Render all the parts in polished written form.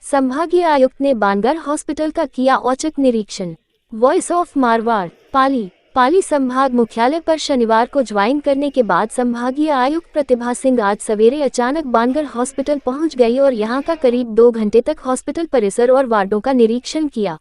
संभागीय आयुक्त ने बानगढ़ हॉस्पिटल का किया औचक निरीक्षण। Voice of Marwar. पाली संभाग मुख्यालय पर शनिवार को ज्वाइन करने के बाद संभागीय आयुक्त प्रतिभा सिंह आज सवेरे अचानक बानगढ़ हॉस्पिटल पहुंच गई और यहां का करीब 2 घंटे तक हॉस्पिटल परिसर और वार्डों का निरीक्षण किया।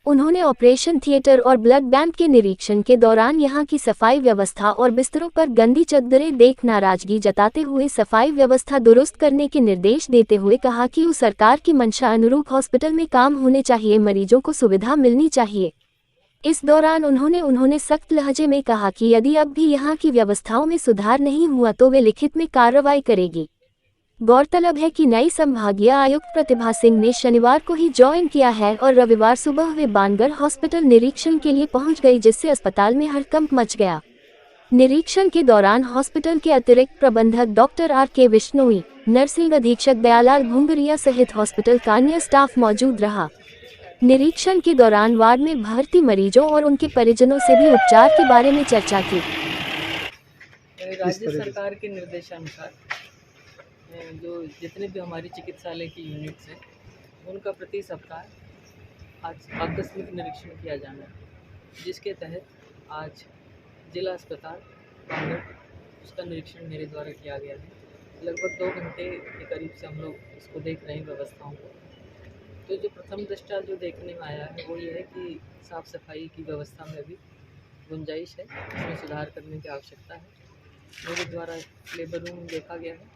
उन्होंने ऑपरेशन थिएटर और ब्लड बैंक के निरीक्षण के दौरान यहां की सफाई व्यवस्था और बिस्तरों पर गंदी चद्दरें देख नाराजगी जताते हुए सफाई व्यवस्था दुरुस्त करने के निर्देश देते हुए कहा कि उस सरकार की मंशा अनुरूप हॉस्पिटल में काम होने चाहिए, मरीजों को सुविधा मिलनी चाहिए। इस दौरान उन्होंने सख्त लहजे में कहा कि यदि अब भी यहां की व्यवस्थाओं में सुधार नहीं हुआ तो वे लिखित में कार्रवाई करेगी। गौरतलब है कि नई संभागीय आयुक्त प्रतिभा सिंह ने शनिवार को ही ज्वाइन किया है और रविवार सुबह वे बानगढ़ हॉस्पिटल निरीक्षण के लिए पहुंच गई, जिससे अस्पताल में हड़कंप मच गया। निरीक्षण के दौरान हॉस्पिटल के अतिरिक्त प्रबंधक डॉक्टर RK विश्नोई, नर्सिंग अधीक्षक दयालाल भुंगरिया सहित हॉस्पिटल का अन्य स्टाफ मौजूद रहा। निरीक्षण के दौरान वार्ड में भर्ती मरीजों और उनके परिजनों से भी उपचार के बारे में चर्चा की। राज्य सरकार के निर्देशानुसार जो जितने भी हमारी चिकित्सालय की यूनिट्स हैं उनका प्रति सप्ताह आज आकस्मिक निरीक्षण किया जाना है, जिसके तहत आज जिला अस्पताल बानगढ़ उसका निरीक्षण मेरे द्वारा किया गया है। लगभग 2 घंटे के करीब से हम लोग इसको देख रहे हैं व्यवस्थाओं को। तो जो प्रथम दृष्टया जो देखने में आया है वो ये है कि साफ़ सफाई की व्यवस्था में अभी गुंजाइश है, इसमें सुधार करने की आवश्यकता है। मेरे द्वारा लेबर रूम देखा गया है,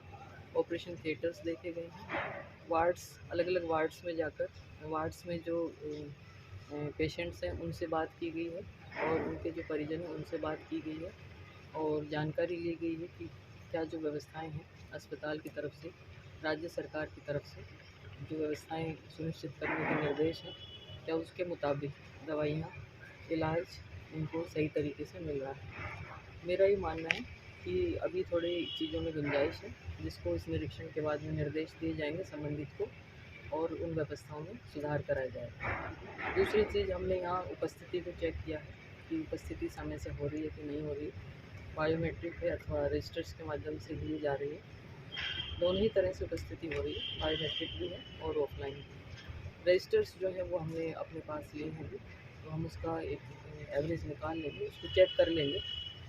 ऑपरेशन थिएटर्स देखे गए हैं, वार्ड्स अलग अलग वार्ड्स में जाकर वार्ड्स में जो पेशेंट्स हैं उनसे बात की गई है और उनके जो परिजन हैं उनसे बात की गई है और जानकारी ली गई है कि क्या जो व्यवस्थाएं हैं अस्पताल की तरफ से, राज्य सरकार की तरफ से जो व्यवस्थाएं सुनिश्चित करने के निर्देश हैं, क्या उसके मुताबिक दवाइयाँ, इलाज उनको सही तरीके से मिल रहा है। मेरा ये मानना है कि अभी थोड़ी चीज़ों में गुंजाइश है, जिसको इस निरीक्षण के बाद में निर्देश दिए जाएंगे संबंधित को और उन व्यवस्थाओं में सुधार कराया जाएगा। दूसरी चीज़, हमने यहाँ उपस्थिति को चेक किया है कि उपस्थिति समय से हो रही है कि नहीं हो रही है। बायोमेट्रिक है अथवा रजिस्टर्स के माध्यम से ली जा रही है, दोनों ही तरह से उपस्थिति हो रही है, बायोमेट्रिक भी है और ऑफलाइन भी। रजिस्टर्स जो है वो हमने अपने पास लिए हैं अभी, तो हम उसका एक एवरेज निकाल लेंगे, उसको चेक कर लेंगे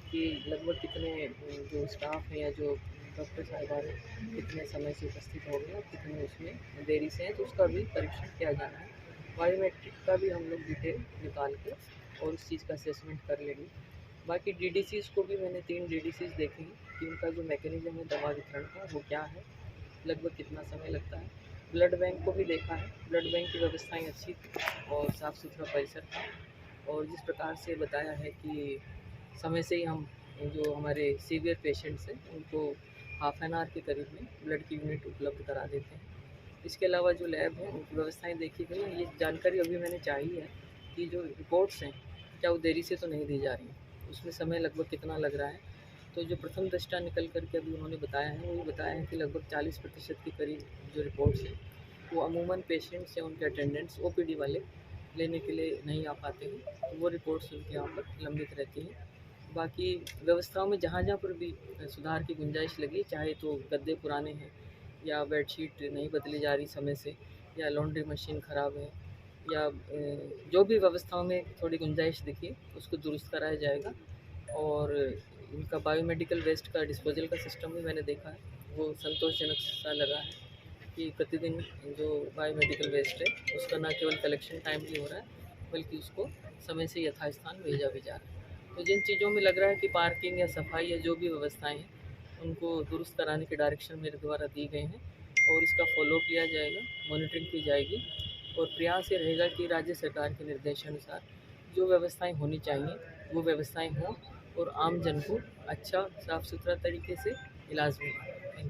कि लगभग कितने जो स्टाफ हैं या जो डॉक्टर साहिबान हैं कितने समय से उपस्थित हो गए और कितने उसमें देरी से हैं, तो उसका भी परीक्षण किया जाना है। बायोमेट्रिक का भी हम लोग डिटेल निकाल के और उस चीज़ का असेसमेंट कर लेंगे। बाकी DDCs को भी मैंने 3 DDCs देखे हैं कि उनका जो मैकेनिज्म है दवा वितरण का वो क्या है, लगभग कितना समय लगता है। ब्लड बैंक को भी देखा है, ब्लड बैंक की व्यवस्थाएँ अच्छी थी और साफ़ सुथरा परिसर था और जिस प्रकार से बताया है कि समय से ही हम जो हमारे सीवियर पेशेंट्स हैं उनको हाफ एन आवर के करीब में ब्लड की यूनिट उपलब्ध करा देते हैं। इसके अलावा जो लैब है उनकी व्यवस्थाएं देखी गई हैं। ये जानकारी अभी मैंने चाहिए है कि जो रिपोर्ट्स हैं क्या वो देरी से तो नहीं दी जा रही हैं, उसमें समय लगभग कितना लग रहा है। तो जो प्रथम दृष्टया निकल करके अभी उन्होंने बताया है वो ये बताया है कि लगभग 40% के करीब जो रिपोर्ट्स हैं वो अमूमन पेशेंट्स या उनके अटेंडेंट्स OPD वाले लेने के लिए नहीं आ पाते हैं, तो वो रिपोर्ट्स उनके यहाँ पर लंबित रहती हैं। बाकी व्यवस्थाओं में जहाँ जहाँ पर भी सुधार की गुंजाइश लगी, चाहे तो गद्दे पुराने हैं या बेडशीट नहीं बदली जा रही समय से या लॉन्ड्री मशीन ख़राब है या जो भी व्यवस्थाओं में थोड़ी गुंजाइश दिखी उसको दुरुस्त कराया जाएगा। और इनका बायोमेडिकल वेस्ट का डिस्पोजल का सिस्टम भी मैंने देखा है, वो संतोषजनक सा लगा है कि प्रतिदिन जो बायोमेडिकल वेस्ट है उसका न केवल कलेक्शन टाइमली हो रहा है बल्कि उसको समय से यथास्थान भेजा भी जा रहा है। तो जिन चीज़ों में लग रहा है कि पार्किंग या सफाई या जो भी व्यवस्थाएं हैं उनको दुरुस्त कराने के डायरेक्शन मेरे द्वारा दी गए हैं और इसका फॉलो किया जाएगा, मॉनिटरिंग की जाएगी और प्रयास ये रहेगा कि राज्य सरकार के निर्देशानुसार जो व्यवस्थाएं होनी चाहिए वो व्यवस्थाएं हों और आम जन को अच्छा साफ़ सुथरा तरीके से इलाज मिले।